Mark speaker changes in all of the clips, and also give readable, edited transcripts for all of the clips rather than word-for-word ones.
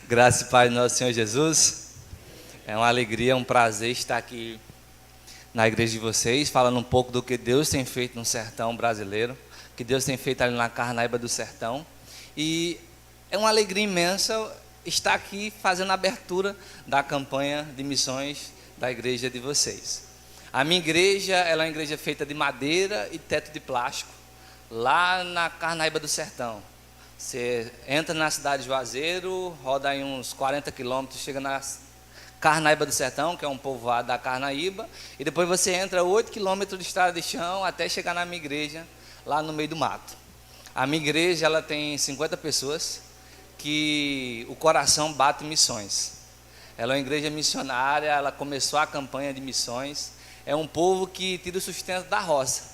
Speaker 1: Graça e paz do nosso Senhor Jesus. É uma alegria, um prazer estar aqui na igreja de vocês, falando um pouco do que Deus tem feito no sertão brasileiro, que Deus tem feito ali na Carnaíba do Sertão. E é uma alegria imensa estar aqui fazendo a abertura da campanha de missões da igreja de vocês. A minha igreja, ela é uma igreja feita de madeira e teto de plástico, lá na Carnaíba do Sertão. Você entra na cidade de Juazeiro, roda aí uns 40 quilômetros, chega na Carnaíba do Sertão, que é um povoado da Carnaíba, e depois você entra 8 quilômetros de estrada de chão até chegar na minha igreja, lá no meio do mato. A minha igreja, ela tem 50 pessoas, que o coração bate em missões. Ela é uma igreja missionária, ela começou a campanha de missões, é um povo que tira o sustento da roça.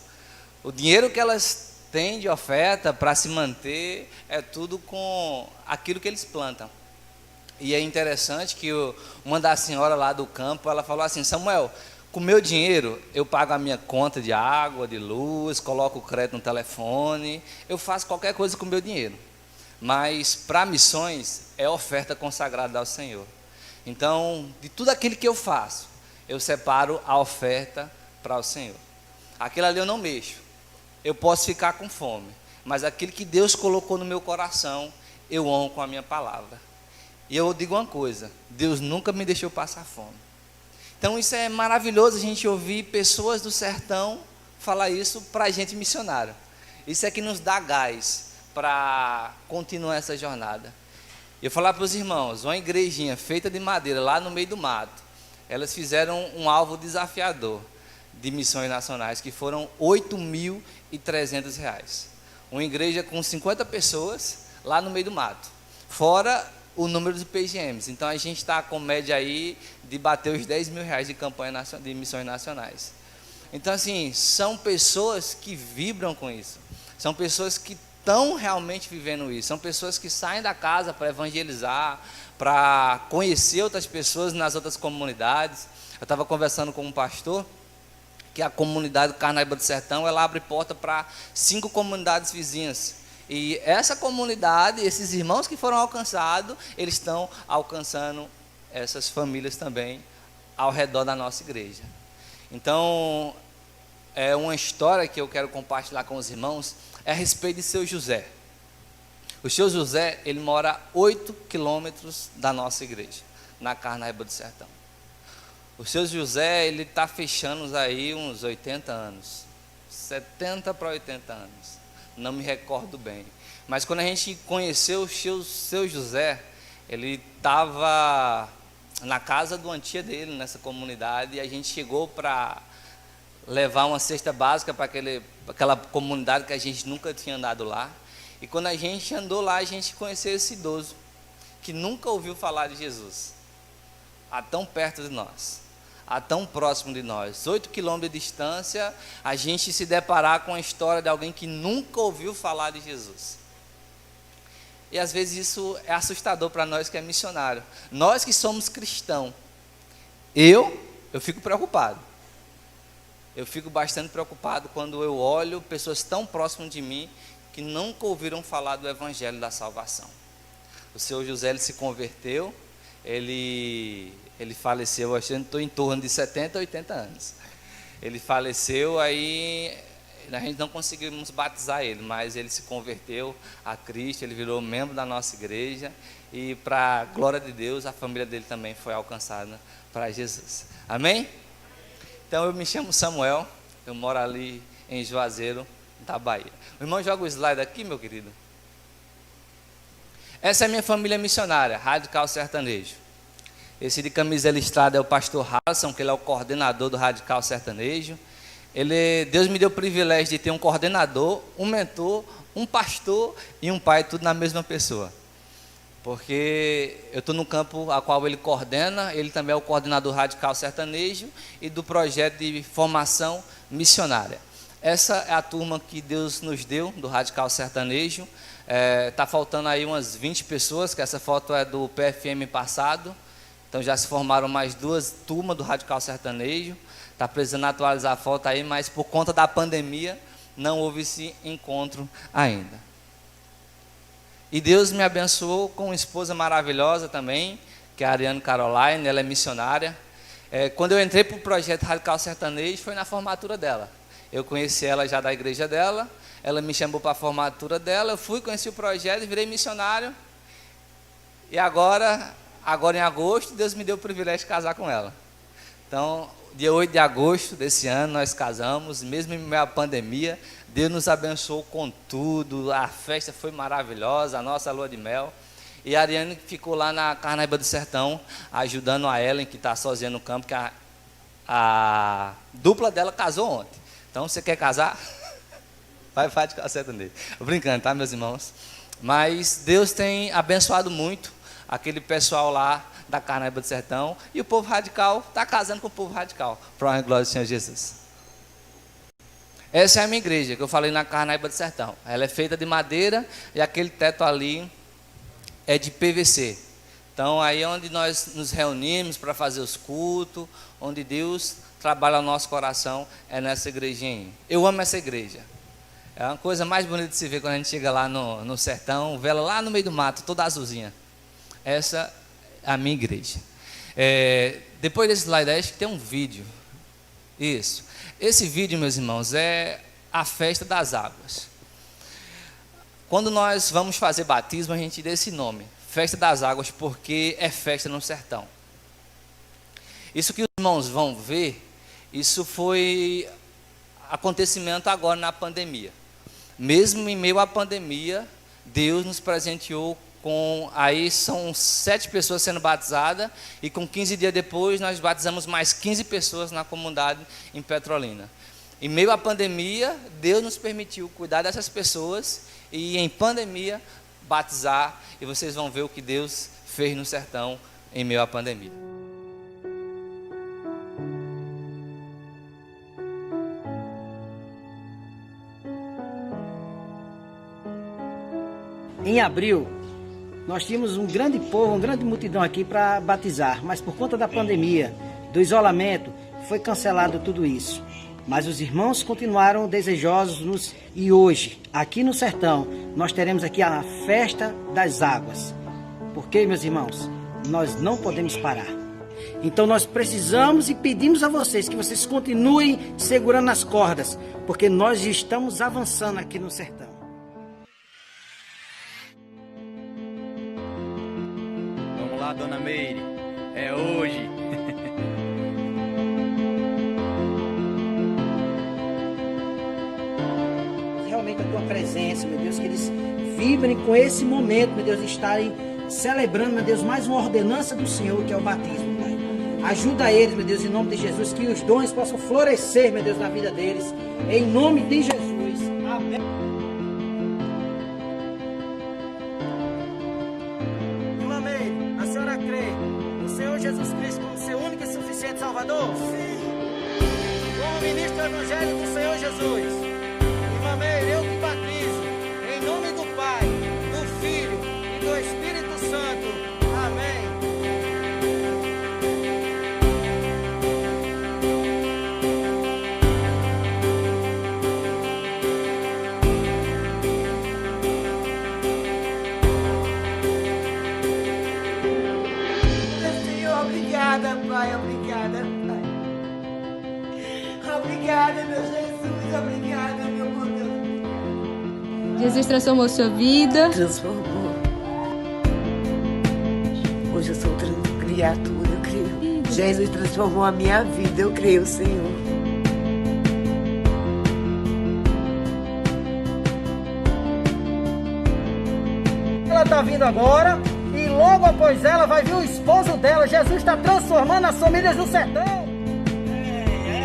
Speaker 1: O dinheiro que elas têm de oferta para se manter é tudo com aquilo que eles plantam. E é interessante que uma das senhoras lá do campo, ela falou assim: Samuel, com o meu dinheiro eu pago a minha conta de água, de luz, coloco o crédito no telefone, eu faço qualquer coisa com o meu dinheiro. Mas para missões é oferta consagrada ao Senhor. Então, de tudo aquilo que eu faço, eu separo a oferta para o Senhor. Aquilo ali eu não mexo. Eu posso ficar com fome, mas aquilo que Deus colocou no meu coração, eu honro com a minha palavra. E eu digo uma coisa: Deus nunca me deixou passar fome. Então isso é maravilhoso, a gente ouvir pessoas do sertão falar isso para a gente missionário. Isso é que nos dá gás para continuar essa jornada. Eu falar para os irmãos, uma igrejinha feita de madeira lá no meio do mato, elas fizeram um alvo desafiador de missões nacionais, que foram R$8.300. Uma igreja com 50 pessoas lá no meio do mato, fora o número de PGMs. Então a gente está com média aí de bater os R$10.000 de campanha de missões nacionais. Então assim, são pessoas que vibram com isso, são pessoas que estão realmente vivendo isso, são pessoas que saem da casa para evangelizar, para conhecer outras pessoas nas outras comunidades. Eu estava conversando com um pastor, que a comunidade do Carnaíba do Sertão, ela abre porta para 5 comunidades vizinhas. E essa comunidade, esses irmãos que foram alcançados, eles estão alcançando essas famílias também ao redor da nossa igreja. Então, é uma história que eu quero compartilhar com os irmãos, é a respeito de seu José. O seu José, ele mora a 8 quilômetros da nossa igreja, na Carnaíba do Sertão. O seu José, ele está fechando aí uns 80 anos, 70 para 80 anos, não me recordo bem. Mas quando a gente conheceu o seu José, ele estava na casa do tia dele, nessa comunidade, e a gente chegou para levar uma cesta básica para aquela comunidade que a gente nunca tinha andado lá. E quando a gente andou lá, a gente conheceu esse idoso, que nunca ouviu falar de Jesus, há tão perto de nós, há tão próximo de nós, 8 quilômetros de distância, a gente se deparar com a história de alguém que nunca ouviu falar de Jesus. E às vezes isso é assustador para nós que é missionário. Nós que somos cristãos, eu fico preocupado. Eu fico bastante preocupado quando eu olho pessoas tão próximas de mim que nunca ouviram falar do Evangelho da Salvação. O seu José, ele se converteu, ele faleceu, acho que estou em torno de 70, 80 anos. Ele faleceu, aí a gente não conseguimos batizar ele, mas ele se converteu a Cristo, ele virou membro da nossa igreja, e para a glória de Deus, a família dele também foi alcançada para Jesus. Amém? Então eu me chamo Samuel, eu moro ali em Juazeiro, da Bahia. O irmão joga o slide aqui, meu querido. Essa é a minha família missionária, Radical Sertanejo. Esse de camisa listrada é o pastor Harrison, que ele é o coordenador do Radical Sertanejo. Deus me deu o privilégio de ter um coordenador, um mentor, um pastor e um pai, tudo na mesma pessoa. Porque eu estou no campo a qual ele coordena, ele também é o coordenador Radical Sertanejo e do projeto de formação missionária. Essa é a turma que Deus nos deu, do Radical Sertanejo. Está faltando aí umas 20 pessoas, que essa foto é do PFM passado. Então já se formaram mais 2 turmas do Radical Sertanejo. Está precisando atualizar a foto aí, mas por conta da pandemia não houve esse encontro ainda. E Deus me abençoou com uma esposa maravilhosa também, que é a Ariane Caroline, ela é missionária. Quando eu entrei para o projeto Radical Sertanejo, foi na formatura dela. Eu conheci ela já da igreja dela, ela me chamou para a formatura dela, eu fui, conheci o projeto, virei missionário. E agora em agosto, Deus me deu o privilégio de casar com ela. Então, dia 8 de agosto desse ano, nós casamos, mesmo em meio à pandemia, Deus nos abençoou com tudo, a festa foi maravilhosa, a nossa lua de mel. E a Ariane ficou lá na Carnaíba do Sertão, ajudando a Ellen, que está sozinha no campo, que a dupla dela casou ontem. Então, você quer casar? Vai de sertanejo. Brincando, tá, meus irmãos? Mas Deus tem abençoado muito aquele pessoal lá da Carnaíba do Sertão, e o povo radical está casando com o povo radical, para a glória do Senhor Jesus. Essa é a minha igreja, que eu falei na Carnaíba do Sertão. Ela é feita de madeira, e aquele teto ali é de PVC. Então, aí é onde nós nos reunimos para fazer os cultos, onde Deus trabalha o nosso coração, é nessa igrejinha. Eu amo essa igreja. É uma coisa mais bonita de se ver quando a gente chega lá no sertão, vê ela lá no meio do mato, toda azulzinha. Essa é a minha igreja. Depois desse slide, acho que tem um vídeo. Isso. Esse vídeo, meus irmãos, é a festa das águas. Quando nós vamos fazer batismo, a gente dá esse nome, Festa das Águas, porque é festa no sertão. Isso que os irmãos vão ver, isso foi acontecimento agora na pandemia. Mesmo em meio à pandemia, Deus nos presenteou com, aí são 7 pessoas sendo batizadas, e com 15 dias depois nós batizamos mais 15 pessoas na comunidade em Petrolina. Em meio à pandemia, Deus nos permitiu cuidar dessas pessoas e em pandemia batizar, e vocês vão ver o que Deus fez no sertão em meio à pandemia.
Speaker 2: Em abril, nós tínhamos um grande povo, uma grande multidão aqui para batizar, mas por conta da pandemia, do isolamento, foi cancelado tudo isso. Mas os irmãos continuaram desejosos e hoje, aqui no sertão, nós teremos aqui a festa das águas. Porque, meus irmãos, nós não podemos parar. Então nós precisamos e pedimos a vocês que vocês continuem segurando as cordas, porque nós estamos avançando aqui no sertão.
Speaker 3: Vamos lá, dona Meire, é hoje.
Speaker 2: Realmente a tua presença, meu Deus, que eles vibrem com esse momento, meu Deus, de estarem celebrando, meu Deus, mais uma ordenança do Senhor, que é o batismo, Pai. Ajuda eles, meu Deus, em nome de Jesus, que os dons possam florescer, meu Deus, na vida deles, em nome de Jesus. Amém. Irmã Meire, a senhora crê no Senhor Jesus Cristo como seu único e suficiente Salvador? Sim. Como ministro do Evangelho do Senhor Jesus. Irmã Meire, eu te batizo em nome do Pai, do Filho e do Espírito Santo. Amém.
Speaker 4: Senhor, obrigada, Pai, obrigada, Pai. Obrigada, meu Jesus, obrigada, meu bom Deus.
Speaker 5: Jesus transformou sua vida.
Speaker 4: Transformou. Hoje eu sou outra criatura, eu creio. Jesus transformou a minha vida, eu creio, Senhor.
Speaker 2: Ela está vindo agora e logo após ela vai vir o esposo dela. Jesus está transformando as famílias do sertão.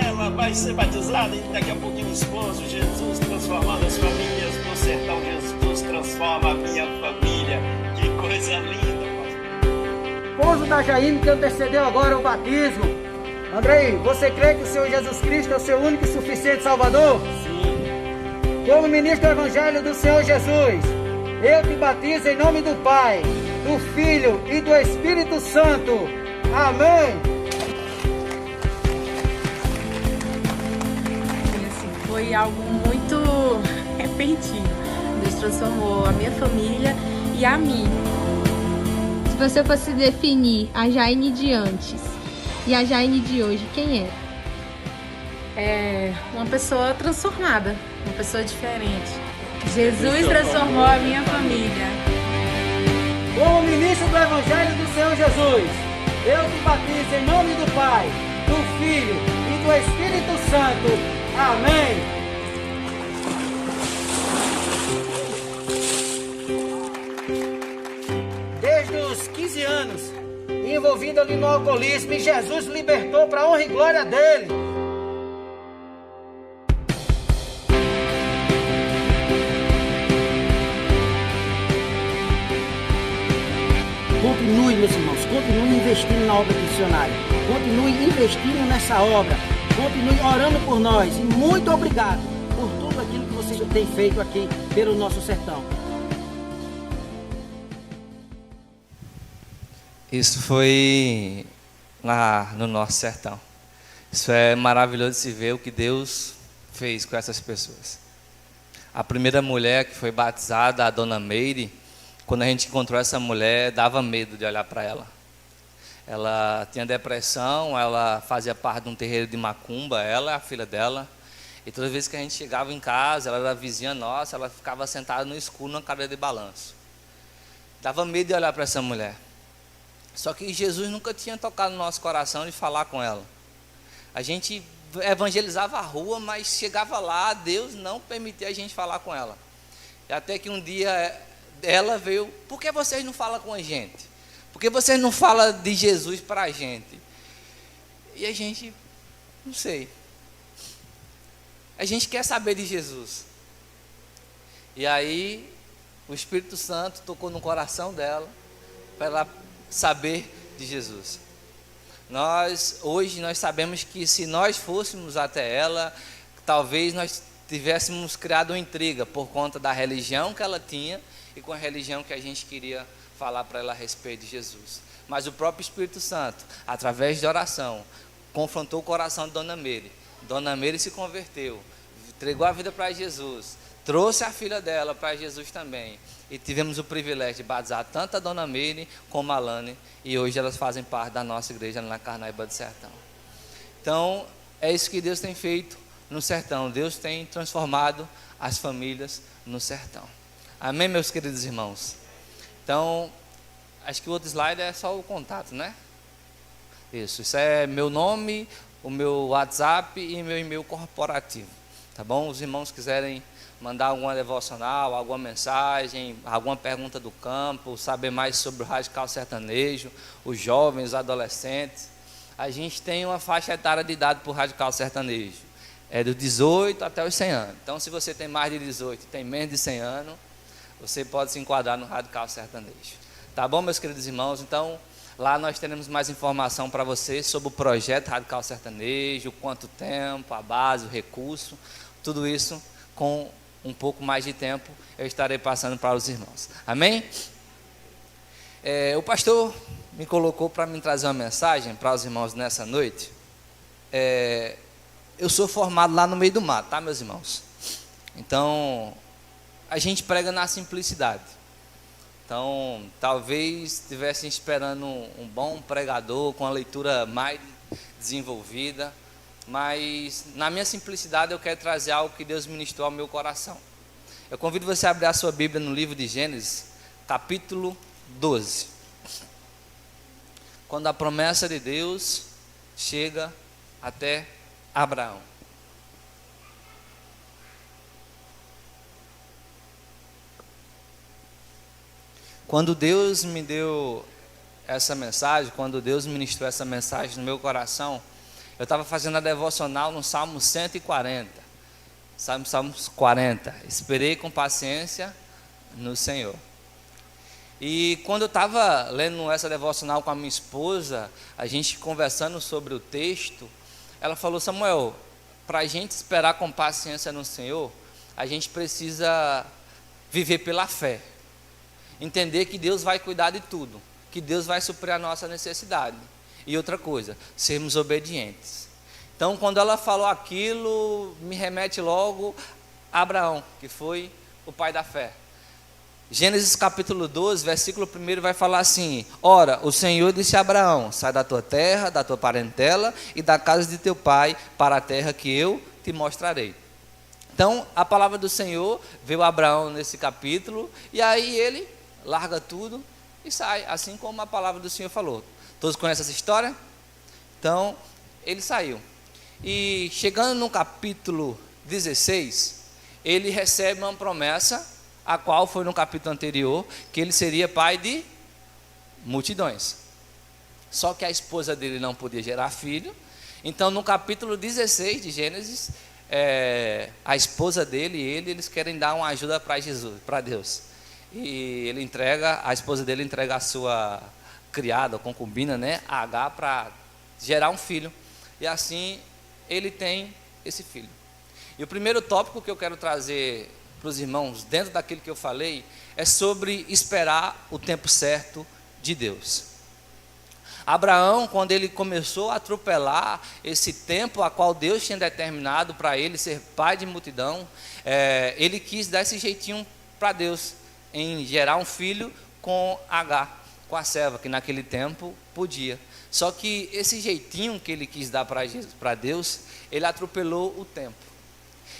Speaker 6: Ela vai ser batizada e daqui a pouquinho o esposo, Jesus transformando as famílias do sertão. Jesus transforma a minha família. Que coisa linda, pastor.
Speaker 2: Esposo da Jaime que antecedeu agora o batismo. Andrei, você crê que o Senhor Jesus Cristo é o seu único e suficiente Salvador? Sim. Como ministro do Evangelho do Senhor Jesus, eu te batizo em nome do Pai, do Filho e do Espírito Santo. Amém.
Speaker 7: Foi algo muito repentino. Deus transformou a minha família
Speaker 5: e a mim. Se você fosse definir a Jaine de antes e a Jaine de hoje, quem é?
Speaker 7: É uma pessoa transformada, uma pessoa diferente. Jesus transformou a minha família.
Speaker 2: Como ministro do Evangelho do Senhor Jesus, eu te batizo em nome do Pai, do Filho e do Espírito Santo. Amém. Desde os 15 anos, envolvido ali no alcoolismo, e Jesus libertou para a honra e glória dele. Continue, meus irmãos, continue investindo na obra missionária. Continue investindo nessa obra. Continue orando por nós. E muito obrigado por tudo aquilo que vocês têm feito aqui pelo nosso sertão.
Speaker 1: Isso foi lá no nosso sertão. Isso é maravilhoso de se ver o que Deus fez com essas pessoas. A primeira mulher que foi batizada, a Dona Meire, quando a gente encontrou essa mulher, dava medo de olhar para ela. Ela tinha depressão, ela fazia parte de um terreiro de macumba, ela e a filha dela. E toda vez que a gente chegava em casa, ela era vizinha nossa, ela ficava sentada no escuro, numa cadeira de balanço. Dava medo de olhar para essa mulher. Só que Jesus nunca tinha tocado no nosso coração de falar com ela. A gente evangelizava a rua, mas chegava lá, Deus não permitia a gente falar com ela. E até que um dia ela veio: por que vocês não falam com a gente? Por que vocês não falam de Jesus para a gente? E a gente, não sei. A gente quer saber de Jesus. E aí, o Espírito Santo tocou no coração dela, para ela saber de Jesus. Hoje nós sabemos que se nós fôssemos até ela, talvez nós tivéssemos criado uma intriga por conta da religião que ela tinha e com a religião que a gente queria falar para ela a respeito de Jesus. Mas o próprio Espírito Santo, através de oração, confrontou o coração de Dona Meire. Dona Meire se converteu, entregou a vida para Jesus, trouxe a filha dela para Jesus também. E tivemos o privilégio de batizar tanto a Dona Meire como a Alane, e hoje elas fazem parte da nossa igreja na Carnaíba do Sertão. Então, é isso que Deus tem feito no sertão. Deus tem transformado as famílias no sertão. Amém, meus queridos irmãos? Então, acho que o outro slide é só o contato, né? Isso é meu nome, o meu WhatsApp e meu e-mail corporativo, tá bom? Os irmãos quiserem mandar alguma devocional, alguma mensagem, alguma pergunta do campo, saber mais sobre o Radical Sertanejo, os jovens, os adolescentes. A gente tem uma faixa etária de idade para o Radical Sertanejo, é dos 18 até os 100 anos. Então, se você tem mais de 18 e tem menos de 100 anos, você pode se enquadrar no Radical Sertanejo. Tá bom, meus queridos irmãos? Então, lá nós teremos mais informação para vocês sobre o projeto Radical Sertanejo, quanto tempo, a base, o recurso, tudo isso com um pouco mais de tempo eu estarei passando para os irmãos. Amém? O pastor me colocou para me trazer uma mensagem para os irmãos nessa noite. Eu sou formado lá no meio do mato, tá, meus irmãos? Então, a gente prega na simplicidade. Então, talvez estivessem esperando um bom pregador com a leitura mais desenvolvida, mas na minha simplicidade eu quero trazer algo que Deus ministrou ao meu coração. Eu convido você a abrir a sua Bíblia no livro de Gênesis, capítulo 12. Quando a promessa de Deus chega até Abraão. Quando Deus me deu essa mensagem, quando Deus ministrou essa mensagem no meu coração, eu estava fazendo a devocional no Salmo 140. Salmo 40. Esperei com paciência no Senhor. E quando eu estava lendo essa devocional com a minha esposa, a gente conversando sobre o texto, ela falou: Samuel, para a gente esperar com paciência no Senhor, a gente precisa viver pela fé. Entender que Deus vai cuidar de tudo, que Deus vai suprir a nossa necessidade. E outra coisa, sermos obedientes. Então, quando ela falou aquilo, me remete logo a Abraão, que foi o pai da fé. Gênesis capítulo 12, versículo 1 vai falar assim: ora, o Senhor disse a Abraão: sai da tua terra, da tua parentela e da casa de teu pai para a terra que eu te mostrarei. Então, a palavra do Senhor veio a Abraão nesse capítulo, e aí ele larga tudo e sai, assim como a palavra do Senhor falou. Todos conhecem essa história? Então, ele saiu. E chegando no capítulo 16, ele recebe uma promessa, a qual foi no capítulo anterior, que ele seria pai de multidões. Só que a esposa dele não podia gerar filho. Então, no capítulo 16 de Gênesis, a esposa dele e eles querem dar uma ajuda para Jesus, para Deus. E a esposa dele entrega a sua criada, concubina, né, Agar, para gerar um filho. E assim ele tem esse filho. E o primeiro tópico que eu quero trazer para os irmãos, dentro daquilo que eu falei, é sobre esperar o tempo certo de Deus. Abraão, quando ele começou a atropelar esse tempo a qual Deus tinha determinado para ele ser pai de multidão, ele quis dar esse jeitinho para Deus, em gerar um filho com Agar, com a serva, que naquele tempo podia. Só que esse jeitinho que ele quis dar para Deus, ele atropelou o tempo.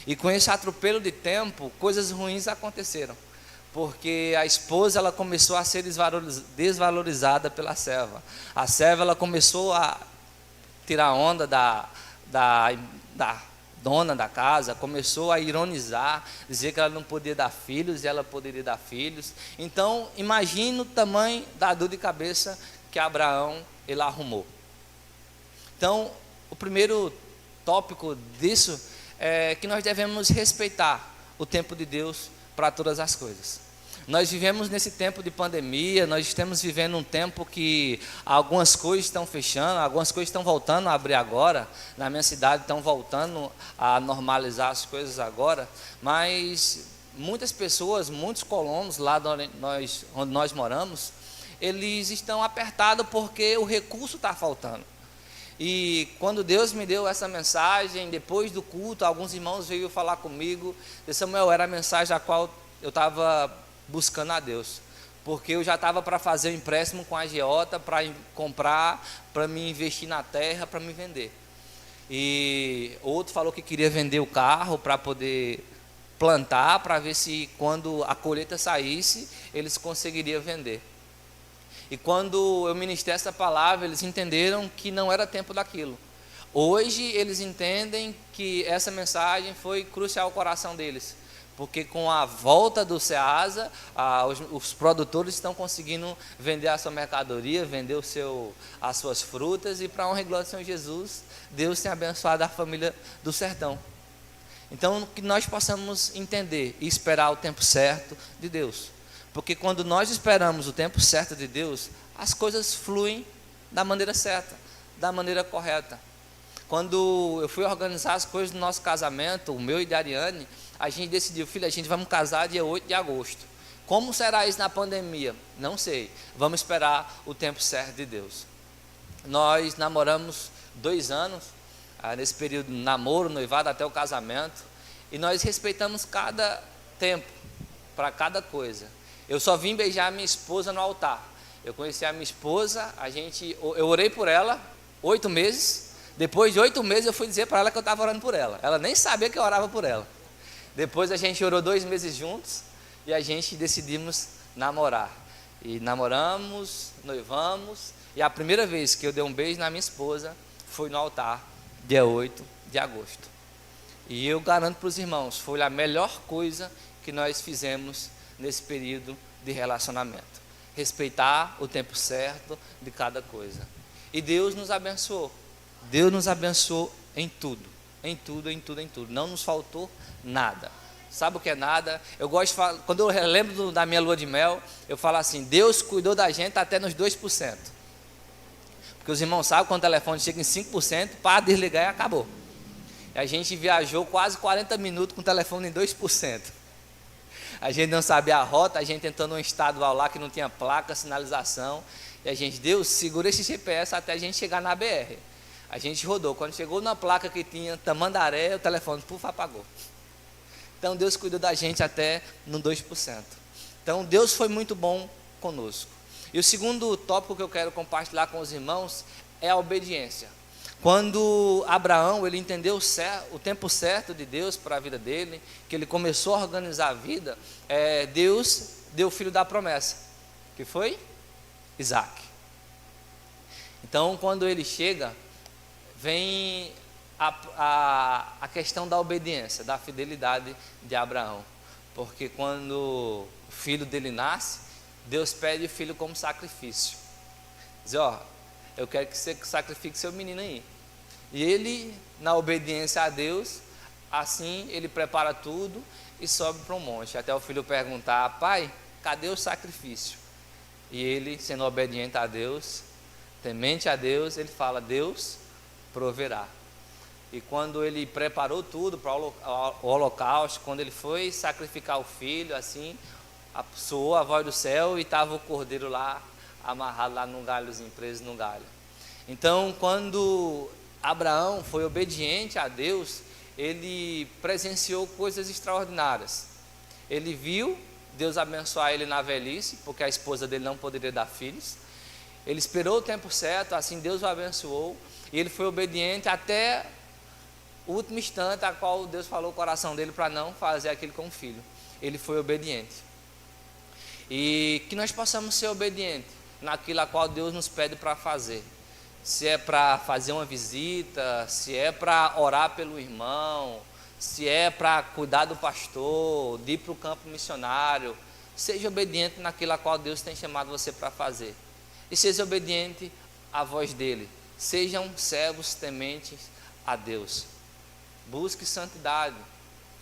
Speaker 1: E com esse atropelo de tempo, coisas ruins aconteceram. Porque a esposa ela começou a ser desvalorizada pela serva. A serva ela começou a tirar onda da dona da casa, começou a ironizar, dizer que ela não podia dar filhos e ela poderia dar filhos. Então, imagine o tamanho da dor de cabeça que Abraão ele arrumou. Então, o primeiro tópico disso é que nós devemos respeitar o tempo de Deus para todas as coisas. Nós vivemos nesse tempo de pandemia, nós estamos vivendo um tempo que algumas coisas estão fechando, algumas coisas estão voltando a abrir agora. Na minha cidade estão voltando a normalizar as coisas agora, mas muitas pessoas, muitos colonos lá onde nós moramos, eles estão apertados porque o recurso está faltando. E quando Deus me deu essa mensagem, depois do culto, alguns irmãos veio falar comigo, disse: Samuel, era a mensagem a qual eu estava buscando a Deus, porque eu já estava para fazer um empréstimo com a agiota, para comprar, para me investir na terra, para me vender. E outro falou que queria vender o carro para poder plantar, para ver se quando a colheita saísse, eles conseguiriam vender. E quando eu ministrei essa palavra, eles entenderam que não era tempo daquilo. Hoje eles entendem que essa mensagem foi crucial ao coração deles, porque com a volta do Ceasa, os produtores estão conseguindo vender a sua mercadoria, vender as suas frutas, e para a honra e glória do Senhor Jesus, Deus tem abençoado a família do sertão. Então, que nós possamos entender e esperar o tempo certo de Deus, porque quando nós esperamos o tempo certo de Deus, as coisas fluem da maneira certa, da maneira correta. Quando eu fui organizar as coisas do nosso casamento, o meu e da Ariane, a gente decidiu: filha, a gente vamos casar dia 8 de agosto. Como será isso na pandemia? Não sei. Vamos esperar o tempo certo de Deus. Nós namoramos 2 anos, nesse período de namoro, noivado até o casamento, e nós respeitamos cada tempo, para cada coisa. Eu só vim beijar a minha esposa no altar. Eu conheci a minha esposa, eu orei por ela 8 meses. Depois de 8 meses eu fui dizer para ela que eu estava orando por ela. Ela nem sabia que eu orava por ela. Depois a gente orou 2 meses juntos e a gente decidimos namorar. E namoramos, noivamos, e a primeira vez que eu dei um beijo na minha esposa foi no altar, dia 8 de agosto. E eu garanto para os irmãos, foi a melhor coisa que nós fizemos nesse período de relacionamento. Respeitar o tempo certo de cada coisa. E Deus nos abençoou. Deus nos abençoou em tudo, em tudo, em tudo, em tudo. Não nos faltou nada. Sabe o que é nada? Eu gosto de falar, quando eu lembro da minha lua de mel, eu falo assim: Deus cuidou da gente até nos 2%. Porque os irmãos sabem, quando o telefone chega em 5%, para desligar e acabou. E a gente viajou quase 40 minutos com o telefone em 2%. A gente não sabia a rota, a gente entrou num estadual lá que não tinha placa, sinalização. E a gente: Deus, segura esse GPS até a gente chegar na BR. A gente rodou. Quando chegou na placa que tinha Tamandaré, o telefone, apagou. Então Deus cuidou da gente até no 2%. Então, Deus foi muito bom conosco. E o segundo tópico que eu quero compartilhar com os irmãos é a obediência. Quando Abraão ele entendeu o tempo certo de Deus para a vida dele, que ele começou a organizar a vida, Deus deu o filho da promessa, que foi Isaac. Então, quando ele chega, vem a questão da obediência, da fidelidade de Abraão. Porque quando o filho dele nasce, Deus pede o filho como sacrifício. Diz, eu quero que você sacrifique seu menino aí. E ele, na obediência a Deus, assim ele prepara tudo e sobe para um monte. Até o filho perguntar, pai, cadê o sacrifício? E ele, sendo obediente a Deus, temente a Deus, ele fala, Deus proverá. E quando ele preparou tudo para o holocausto, quando ele foi sacrificar o filho, assim, soou a voz do céu e estava o cordeiro lá, amarrado lá num galhozinho, preso no galho. Então, quando Abraão foi obediente a Deus, ele presenciou coisas extraordinárias. Ele viu Deus abençoar ele na velhice, porque a esposa dele não poderia dar filhos. Ele esperou o tempo certo, assim Deus o abençoou, e ele foi obediente até o último instante a qual Deus falou o coração dele para não fazer aquilo com o filho. Ele foi obediente. E que nós possamos ser obedientes naquilo a qual Deus nos pede para fazer. Se é para fazer uma visita, se é para orar pelo irmão, se é para cuidar do pastor, de ir para o campo missionário, seja obediente naquilo a qual Deus tem chamado você para fazer. E seja obediente à voz dele. Sejam servos tementes a Deus. Busque santidade.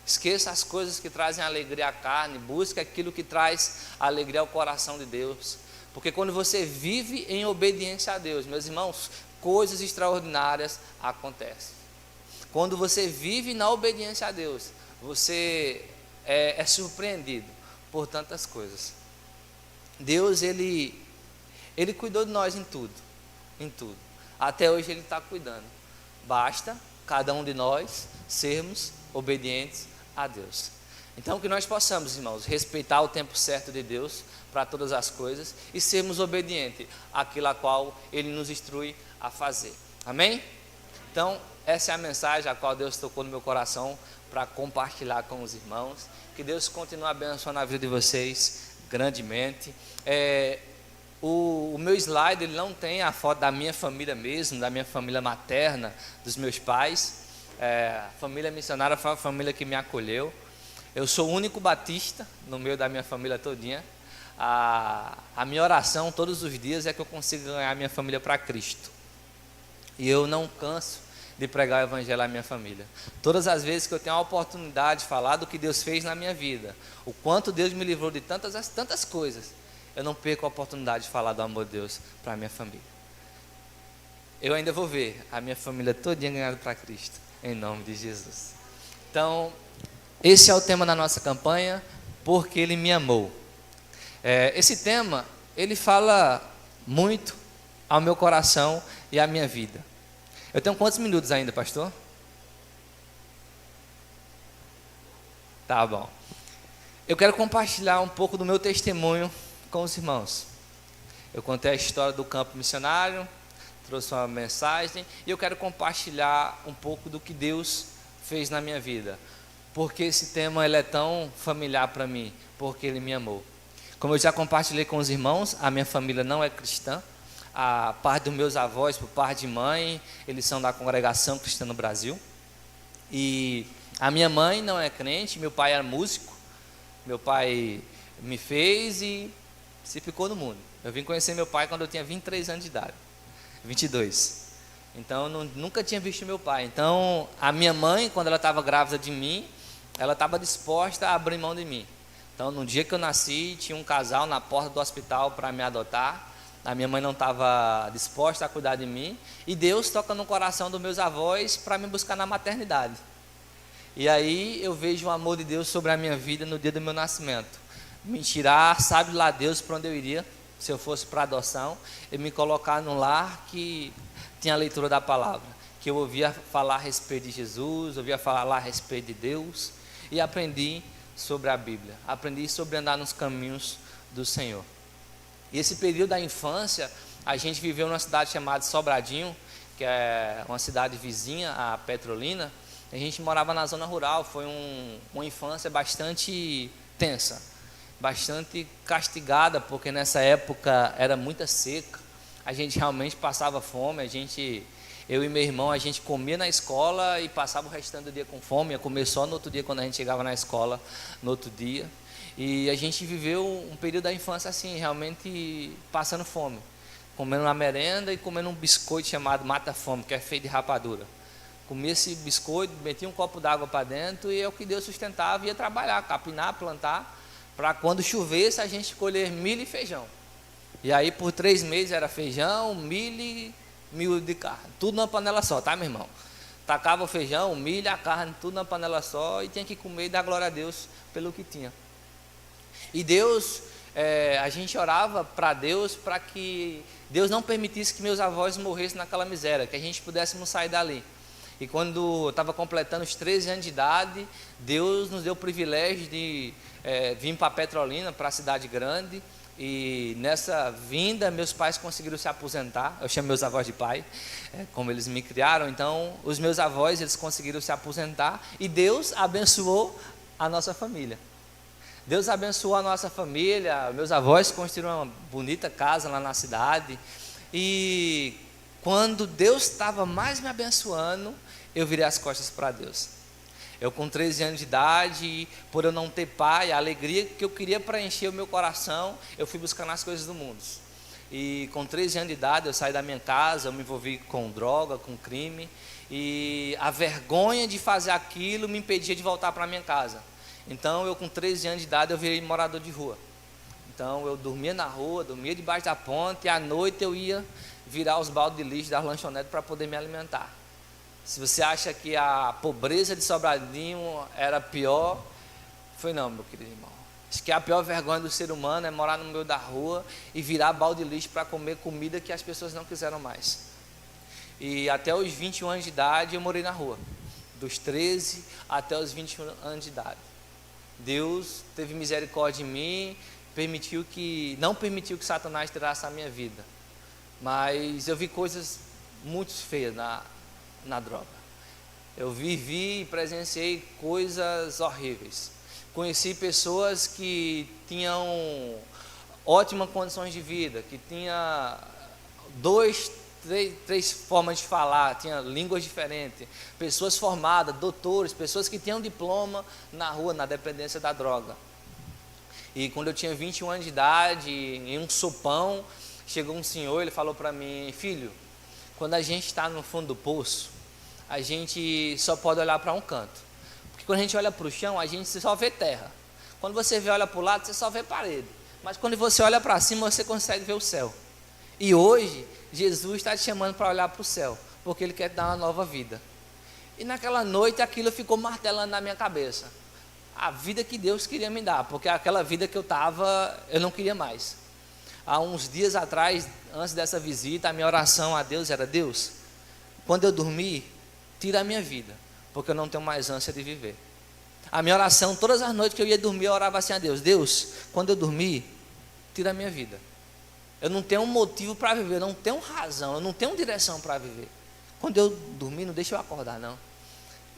Speaker 1: Esqueça as coisas que trazem alegria à carne. Busque aquilo que traz alegria ao coração de Deus. Porque quando você vive em obediência a Deus, meus irmãos, coisas extraordinárias acontecem. Quando você vive na obediência a Deus, você é surpreendido por tantas coisas. Deus, Ele cuidou de nós em tudo. Até hoje Ele está cuidando. Basta cada um de nós sermos obedientes a Deus. Então que nós possamos, irmãos, respeitar o tempo certo de Deus para todas as coisas e sermos obedientes àquilo a qual Ele nos instrui a fazer. Amém? Então, essa é a mensagem a qual Deus tocou no meu coração para compartilhar com os irmãos. Que Deus continue abençoando a vida de vocês grandemente. O meu slide ele não tem a foto da minha família mesmo, da minha família materna, dos meus pais. A família missionária foi uma família que me acolheu. Eu sou o único batista no meio da minha família todinha. A minha oração todos os dias é que eu consiga ganhar minha família para Cristo. E eu não canso de pregar o evangelho à minha família. Todas as vezes que eu tenho a oportunidade de falar do que Deus fez na minha vida, o quanto Deus me livrou de tantas coisas, eu não perco a oportunidade de falar do amor de Deus para a minha família. Eu ainda vou ver a minha família todinha ganhada para Cristo, em nome de Jesus. Então, esse é o tema da nossa campanha, porque Ele me amou. Esse tema, ele fala muito ao meu coração e à minha vida. Eu tenho quantos minutos ainda, pastor? Tá bom. Eu quero compartilhar um pouco do meu testemunho com os irmãos. Eu contei a história do campo missionário, trouxe uma mensagem e eu quero compartilhar um pouco do que Deus fez na minha vida. Porque esse tema ele é tão familiar para mim, porque Ele me amou. Como eu já compartilhei com os irmãos, a minha família não é cristã. A parte dos meus avós, por parte de mãe, eles são da Congregação Cristã no Brasil. E a minha mãe não é crente, meu pai era músico. Meu pai me fez e se ficou no mundo. Eu vim conhecer meu pai quando eu tinha 23 anos de idade, 22. Então, eu nunca tinha visto meu pai. Então, a minha mãe, quando ela estava grávida de mim, ela estava disposta a abrir mão de mim. Então, no dia que eu nasci, tinha um casal na porta do hospital para me adotar. A minha mãe não estava disposta a cuidar de mim. E Deus toca no coração dos meus avós para me buscar na maternidade. E aí eu vejo o amor de Deus sobre a minha vida no dia do meu nascimento. Me tirar, sabe lá Deus para onde eu iria, se eu fosse para adoção, e me colocar num lar que tinha a leitura da palavra. Que eu ouvia falar a respeito de Jesus, ouvia falar a respeito de Deus. E aprendi sobre a Bíblia, aprendi sobre andar nos caminhos do Senhor. E esse período da infância, a gente viveu numa cidade chamada Sobradinho, que é uma cidade vizinha à Petrolina. A gente morava na zona rural, foi uma infância bastante tensa, bastante castigada, porque nessa época era muita seca, a gente realmente passava fome, eu e meu irmão, a gente comia na escola e passava o restante do dia com fome, ia comer só no outro dia quando a gente chegava na escola, no outro dia. E a gente viveu um período da infância assim, realmente passando fome, comendo uma merenda e comendo um biscoito chamado mata-fome, que é feito de rapadura. Comia esse biscoito, metia um copo d'água para dentro e é o que Deus sustentava, ia trabalhar, capinar, plantar, para quando chovesse a gente colher milho e feijão. E aí por 3 meses era feijão, milho e miúdo de carne, tudo numa panela só, tá, meu irmão? Tacava o feijão, o milho, a carne, tudo na panela só e tinha que comer e dar glória a Deus pelo que tinha. E Deus, a gente orava para Deus para que Deus não permitisse que meus avós morressem naquela miséria, que a gente pudéssemos sair dali. E quando eu estava completando os 13 anos de idade, Deus nos deu o privilégio de vir para Petrolina, para a cidade grande. E nessa vinda, meus pais conseguiram se aposentar. Eu chamo meus avós de pai, como eles me criaram. Então, os meus avós, eles conseguiram se aposentar. E Deus abençoou a nossa família. Deus abençoou a nossa família. Meus avós construíram uma bonita casa lá na cidade. E quando Deus estava mais me abençoando, eu virei as costas para Deus. Eu com 13 anos de idade, por eu não ter pai, a alegria que eu queria preencher o meu coração, eu fui buscando as coisas do mundo. E com 13 anos de idade eu saí da minha casa, eu me envolvi com droga, com crime. E a vergonha de fazer aquilo me impedia de voltar para a minha casa. Então eu com 13 anos de idade eu virei morador de rua. Então eu dormia na rua, dormia debaixo da ponte e à noite eu ia virar os baldes de lixo das lanchonetes para poder me alimentar. Se você acha que a pobreza de Sobradinho era pior, foi não, meu querido irmão. Acho que a pior vergonha do ser humano é morar no meio da rua e virar balde de lixo para comer comida que as pessoas não quiseram mais. E até os 21 anos de idade eu morei na rua, dos 13 até os 21 anos de idade. Deus teve misericórdia em mim, não permitiu que Satanás tirasse a minha vida. Mas eu vi coisas muito feias na droga. Eu vivi e presenciei coisas horríveis. Conheci pessoas que tinham ótimas condições de vida, que tinha 3 formas de falar, tinha línguas diferentes, pessoas formadas, doutores, pessoas que tinham diploma na rua, na dependência da droga. E quando eu tinha 21 anos de idade, em um sopão, chegou um senhor, ele falou para mim: filho, quando a gente está no fundo do poço, a gente só pode olhar para um canto. Porque quando a gente olha para o chão, a gente só vê terra. Quando você olha para o lado, você só vê parede. Mas quando você olha para cima, você consegue ver o céu. E hoje, Jesus está te chamando para olhar para o céu, porque Ele quer te dar uma nova vida. E naquela noite, aquilo ficou martelando na minha cabeça. A vida que Deus queria me dar, porque aquela vida que eu estava, eu não queria mais. Há uns dias atrás, antes dessa visita, a minha oração a Deus era: Deus, quando eu dormir, tira a minha vida, porque eu não tenho mais ânsia de viver. A minha oração, todas as noites que eu ia dormir, eu orava assim a Deus: Deus, quando eu dormir, tira a minha vida. Eu não tenho um motivo para viver, eu não tenho razão, eu não tenho direção para viver. Quando eu dormir, não deixa eu acordar, não.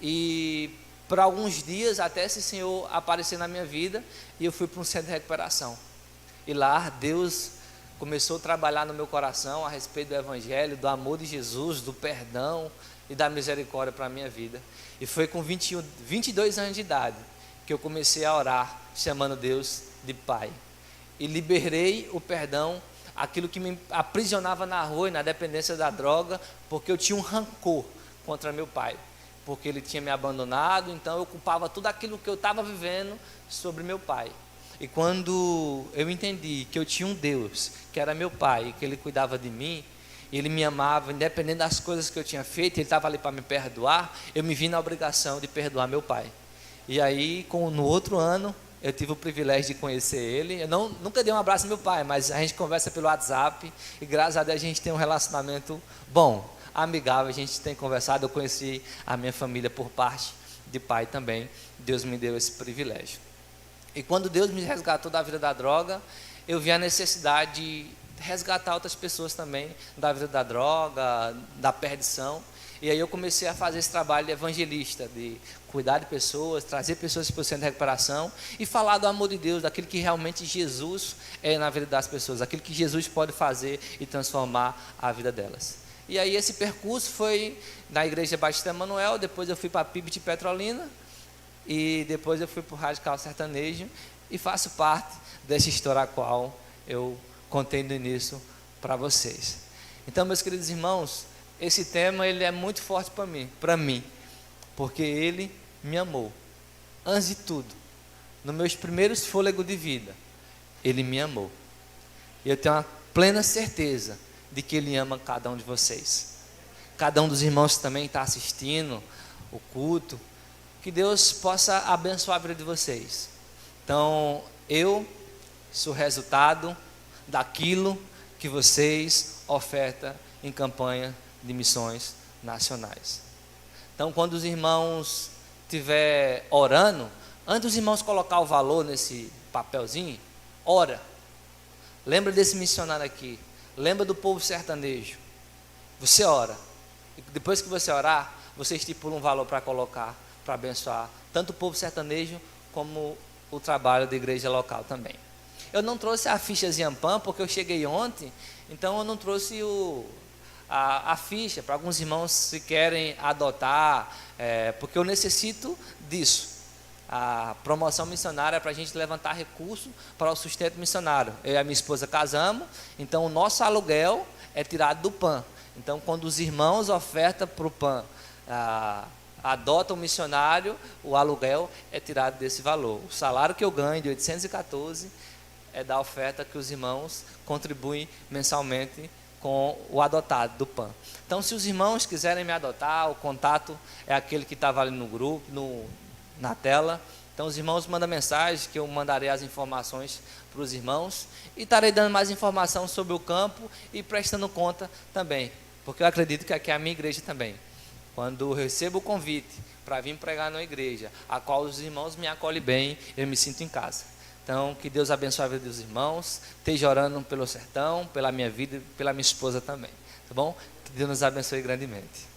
Speaker 1: E por alguns dias, até esse Senhor aparecer na minha vida, e eu fui para um centro de recuperação. E lá, Deus começou a trabalhar no meu coração a respeito do Evangelho, do amor de Jesus, do perdão e da misericórdia para a minha vida. E foi com 22 anos de idade que eu comecei a orar, chamando Deus de Pai. E liberei o perdão, aquilo que me aprisionava na rua e na dependência da droga, porque eu tinha um rancor contra meu pai, porque ele tinha me abandonado. Então eu culpava tudo aquilo que eu estava vivendo sobre meu pai. E quando eu entendi que eu tinha um Deus que era meu pai, que Ele cuidava de mim, Ele me amava, independente das coisas que eu tinha feito, Ele estava ali para me perdoar, eu me vi na obrigação de perdoar meu pai. E aí, no outro ano, eu tive o privilégio de conhecer ele. Eu nunca dei um abraço ao meu pai, mas a gente conversa pelo WhatsApp, e graças a Deus a gente tem um relacionamento bom, amigável, a gente tem conversado. Eu conheci a minha família por parte de pai também, Deus me deu esse privilégio. E quando Deus me resgatou da vida da droga, eu vi a necessidade de resgatar outras pessoas também da vida da droga, da perdição. E aí eu comecei a fazer esse trabalho de evangelista, de cuidar de pessoas, trazer pessoas para o centro de recuperação e falar do amor de Deus, daquilo que realmente Jesus é na vida das pessoas, aquilo que Jesus pode fazer e transformar a vida delas. E aí esse percurso foi na Igreja Batista Emanuel, depois eu fui para a PIB de Petrolina e depois eu fui para o Radical Sertanejo e faço parte dessa história a qual eu contei no início para vocês. Então, meus queridos irmãos, esse tema ele é muito forte para mim, porque ele me amou. Antes de tudo, nos meus primeiros fôlegos de vida, ele me amou. E eu tenho uma plena certeza de que ele ama cada um de vocês. Cada um dos irmãos que também está assistindo o culto, que Deus possa abençoar a vida de vocês. Então, eu sou resultado daquilo que vocês ofertam em campanha de missões nacionais. Então, quando os irmãos estiver orando, antes dos irmãos colocar o valor nesse papelzinho, ora. Lembra desse missionário aqui, lembra do povo sertanejo. Você ora. E depois que você orar, você estipula um valor para colocar, para abençoar tanto o povo sertanejo como o trabalho da igreja local também. Eu não trouxe a ficha Ziampam porque eu cheguei ontem, então eu não trouxe a ficha para alguns irmãos se querem adotar, porque eu necessito disso. A promoção missionária é para a gente levantar recursos para o sustento missionário. Eu e a minha esposa casamos, então o nosso aluguel é tirado do PAN. Então, quando os irmãos ofertam para o PAN, adotam o missionário, o aluguel é tirado desse valor. O salário que eu ganho de 814 é da oferta que os irmãos contribuem mensalmente com o adotado do PAN. Então, se os irmãos quiserem me adotar, o contato é aquele que estava ali no grupo, na tela. Então, os irmãos mandam mensagem que eu mandarei as informações para os irmãos e estarei dando mais informação sobre o campo e prestando conta também, porque eu acredito que aqui é a minha igreja também. Quando eu recebo o convite para vir pregar na igreja, a qual os irmãos me acolhem bem, eu me sinto em casa. Então, que Deus abençoe a vida dos irmãos, esteja orando pelo sertão, pela minha vida e pela minha esposa também, tá bom? Que Deus nos abençoe grandemente.